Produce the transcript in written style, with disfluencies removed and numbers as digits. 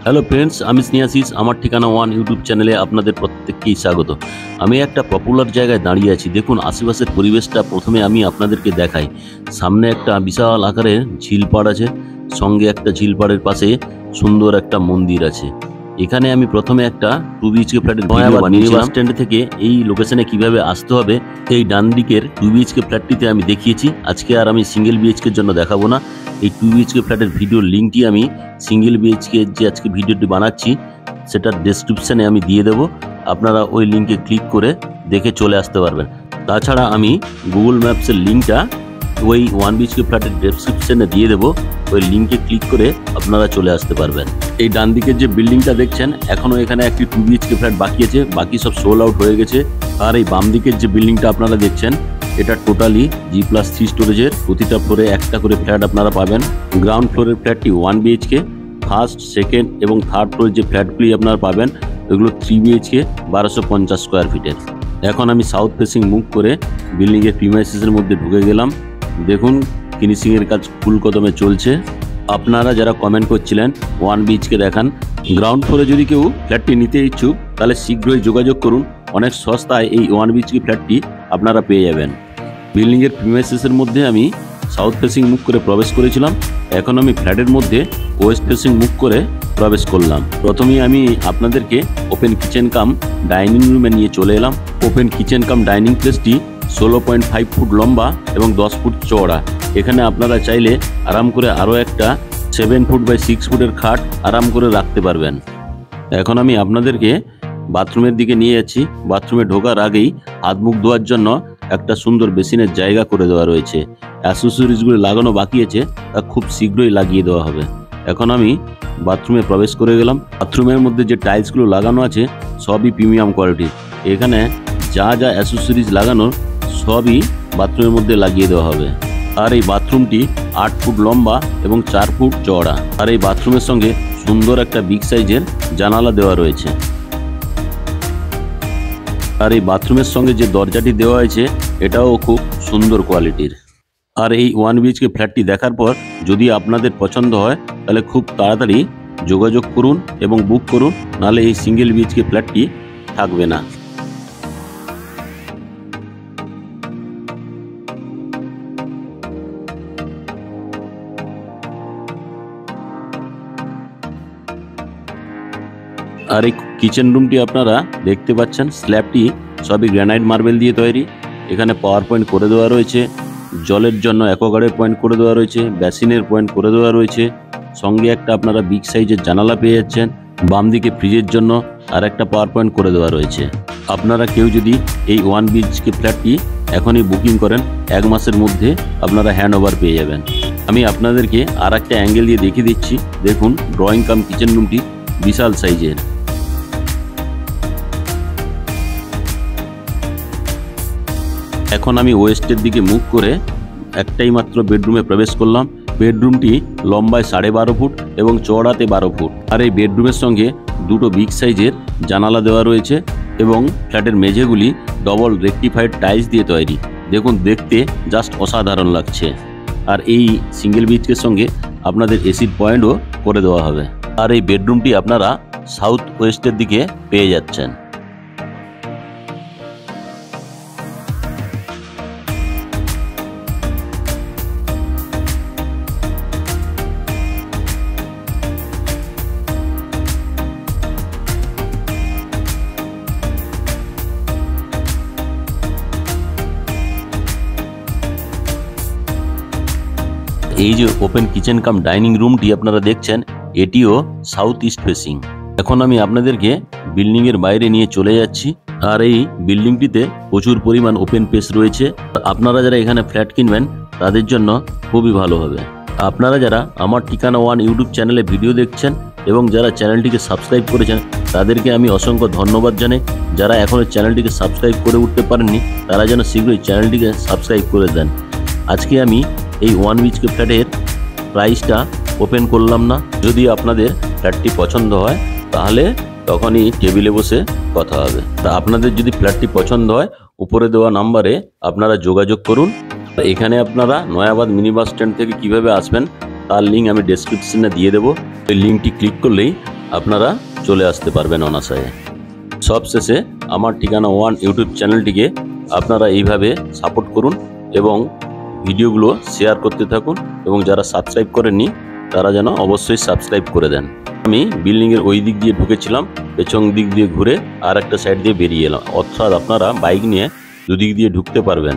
Hello friends, আমি স্নেহাশিস। আমার ঠিকানা ওয়ান ইউটিউব চ্যানেলে আপনাদের প্রত্যেককেই স্বাগত। আমি একটা পপুলার জায়গায় দাঁড়িয়ে আছি। দেখুন আশেপাশের পরিবেশটা প্রথমে আমি আপনাদেরকে দেখাই। সামনে একটা বিশাল আকারের ঝিলপাড় আছে, সঙ্গে একটা ঝিলপাড়ের পাশে সুন্দর একটা মন্দির আছে। এখানে আমি প্রথমে একটা 2 BHK ফ্ল্যাটের ভিডিও বানিয়েছি। বাস স্ট্যান্ড থেকে এই লোকেশনে কিভাবে আসতে হবে এই ডান দিকের 2 BHK ফ্ল্যাটটিতে আমি দেখিয়েছি। আজকে আর আমি সিঙ্গেল BHK জন্য দেখাবো না। এই 2 BHK ফ্ল্যাটের ভিডিওর লিঙ্কটি আমি সিঙ্গেল BHK যে আজকে ভিডিওটি বানাচ্ছি সেটার ডেসক্রিপশানে আমি দিয়ে দেবো। আপনারা ওই লিঙ্কে ক্লিক করে দেখে চলে আসতে পারবেন। তাছাড়া আমি গুগল ম্যাপসের লিঙ্কটা ওই 1 BHK ফ্ল্যাটের ডেসক্রিপশানে দিয়ে দেবো। ওই লিঙ্কে ক্লিক করে আপনারা চলে আসতে পারবেন। এই ডান দিকের যে বিল্ডিংটা দেখছেন, এখনও এখানে একটি 2 BHK ফ্ল্যাট বাকি আছে, বাকি সব সোল আউট হয়ে গেছে। আর এই বাম দিকের যে বিল্ডিংটা আপনারা দেখছেন, এটা টোটালি G+3 স্টোরেজের। প্রতিটা ফ্লোরে একটা করে ফ্ল্যাট আপনারা পাবেন। গ্রাউন্ড ফ্লোরের ফ্ল্যাটটি 1 BHK, ফার্স্ট, সেকেন্ড এবং থার্ড ফ্লোরের যে ফ্ল্যাটগুলি আপনারা পাবেন ওইগুলো 3 BHK 1250 স্কোয়ার ফিটের। এখন আমি সাউথ ফেসিং মুভ করে বিল্ডিংয়ের প্রিমাইসেসের মধ্যে ঢুকে গেলাম। দেখুন ফিনিশিংয়ের কাজ ফুল কদমে চলছে। আপনারা যারা কমেন্ট করছিলেন 1 BHK দেখান, গ্রাউন্ড ফ্লোরে যদি কেউ ফ্ল্যাটটি নিতে ইচ্ছুক তাহলে শীঘ্রই যোগাযোগ করুন। অনেক সস্তায় এই 1 BHK ফ্ল্যাটটি আপনারা পেয়ে যাবেন। বিল্ডিংয়ের প্রিমাইসেসের মধ্যে আমি সাউথ ফেসিং মুভ করে প্রবেশ করেছিলাম। এখন আমি ফ্ল্যাটের মধ্যে ওয়েস্ট ফেসিং মুভ করে প্রবেশ করলাম। প্রথমেই আমি আপনাদেরকে ওপেন কিচেন কাম ডাইনিং রুমে নিয়ে চলে এলাম। Open kitchen cum dining প্লেসটি 16.5 foot লম্বা এবং 10 ফুট চওড়া। এখানে আপনারা চাইলে আরাম করে আরও একটা 7 ফুট বাই 6 ফুটের খাট আরাম করে রাখতে পারবেন। এখন আমি আপনাদেরকে বাথরুমের দিকে নিয়ে যাচ্ছি। বাথরুমে ঢোকার আগেই হাত মুখ ধোয়ার জন্য একটা সুন্দর বেসিনের জায়গা করে দেওয়া রয়েছে। অ্যাসেসরিজগুলো লাগানো বাকি আছে, তা খুব শীঘ্রই লাগিয়ে দেওয়া হবে। এখন আমি বাথরুমে প্রবেশ করে গেলাম। বাথরুমের মধ্যে যে টাইলসগুলো লাগানো আছে সবই প্রিমিয়াম কোয়ালিটির। এখানে যা যা অ্যাসেসরিজ লাগানো সবই বাথরুমের মধ্যে লাগিয়ে দেওয়া হবে। আর এই বাথরুমটি 8 ফুট লম্বা এবং 4 ফুট চওড়া। আর এই বাথরুমের সঙ্গে সুন্দর একটা বিগ সাইজের জানালা দেওয়া রয়েছে। আর এই বাথরুমের সঙ্গে যে দরজাটি দেওয়া হয়েছে এটাও খুব সুন্দর কোয়ালিটির। আর এই 1 BHK ফ্ল্যাটটি দেখার পর যদি আপনাদের পছন্দ হয় তাহলে খুব তাড়াতাড়ি যোগাযোগ করুন এবং বুক করুন, নাহলে এই সিঙ্গেল BHK ফ্ল্যাটটি থাকবে না। আর এই কিচেন রুমটি আপনারা দেখতে পাচ্ছেন, স্ল্যাবটি সবই গ্রানাইট মার্বেল দিয়ে তৈরি। এখানে পাওয়ার পয়েন্ট করে দেওয়া রয়েছে, জলের জন্য অ্যাকোয়াগার্ডের পয়েন্ট করে দেওয়া রয়েছে, বেসিনের পয়েন্ট করে দেওয়া রয়েছে। সঙ্গে একটা আপনারা বিগ সাইজের জানালা পেয়ে যাচ্ছেন। বাম দিকে ফ্রিজের জন্য আর একটা পাওয়ার পয়েন্ট করে দেওয়া রয়েছে। আপনারা কেউ যদি এই 1 BHK ফ্ল্যাটটি এখনই বুকিং করেন 1 মাসের মধ্যে আপনারা হ্যান্ড ওভার পেয়ে যাবেন। আমি আপনাদেরকে আর একটা অ্যাঙ্গেল দিয়ে দেখিয়ে দিচ্ছি। দেখুন ড্রয়িং কাম কিচেন রুমটি বিশাল সাইজের। এখন আমি ওয়েস্টের দিকে মুভ করে একটাই মাত্র বেডরুমে প্রবেশ করলাম। বেডরুমটি লম্বায় 12.5 ফুট এবং চওড়াতে 12 ফুট। আর এই বেডরুমের সঙ্গে দুটো বিগ সাইজের জানালা দেওয়া রয়েছে এবং ফ্ল্যাটের মেঝেগুলি ডবল রেকটিফাইড টাইলস দিয়ে তৈরি। দেখুন দেখতে জাস্ট অসাধারণ লাগছে। আর এই সিঙ্গেল BHKর সঙ্গে আপনাদের এসির পয়েন্টও করে দেওয়া হবে। আর এই বেডরুমটি আপনারা সাউথ ওয়েস্টের দিকে পেয়ে যাচ্ছেন। এই যে ওপেন কিচেন কাম ডাইনিং রুমটি আপনারা দেখছেন, এটিও সাউথ ইস্ট ফেসিং। এখন আমি আপনাদেরকে বিল্ডিংয়ের বাইরে নিয়ে চলে যাচ্ছি। আর এই বিল্ডিংটিতে প্রচুর পরিমাণ ওপেন স্পেস রয়েছে। আপনারা যারা এখানে ফ্ল্যাট কিনবেন তাদের জন্য খুবই ভালো হবে। আপনারা যারা আমার ঠিকানা ওয়ান ইউটিউব চ্যানেলে ভিডিও দেখছেন এবং যারা চ্যানেলটিকে সাবস্ক্রাইব করেছেন তাদেরকে আমি অসংখ্য ধন্যবাদ জানাই। যারা এখনও চ্যানেলটিকে সাবস্ক্রাইব করে উঠতে পারেননি তারা যেন শীঘ্রই চ্যানেলটিকে সাবস্ক্রাইব করে দেন। আজকে আমি এই 1 BHK ফ্ল্যাটের প্রাইসটা ওপেন করলাম না। যদি আপনাদের ফ্ল্যাটটি পছন্দ হয় তাহলে তখনই টেবিলে বসে কথা হবে। তা আপনাদের যদি ফ্ল্যাটটি পছন্দ হয় উপরে দেওয়া নাম্বারে আপনারা যোগাযোগ করুন। এখানে আপনারা নয়াবাদ মিনি বাস স্ট্যান্ড থেকে কিভাবে আসবেন তার লিঙ্ক আমি ডেসক্রিপশনে দিয়ে দেবো। এই লিঙ্কটি ক্লিক করলেই আপনারা চলে আসতে পারবেন অনায়াসে। সবশেষে আমার ঠিকানা ওয়ান ইউটিউব চ্যানেলটিকে আপনারা এইভাবে সাপোর্ট করুন এবং ভিডিওগুলো শেয়ার করতে থাকুন, এবং যারা সাবস্ক্রাইব করেননি তারা যেন অবশ্যই সাবস্ক্রাইব করে দেন। আমি বিল্ডিংয়ের ওই দিক দিয়ে ঢুকেছিলাম, পেছন দিক দিয়ে ঘুরে আর একটা সাইড দিয়ে বেরিয়ে এলাম, অর্থাৎ আপনারা বাইক নিয়ে দুদিক দিয়ে ঢুকতে পারবেন।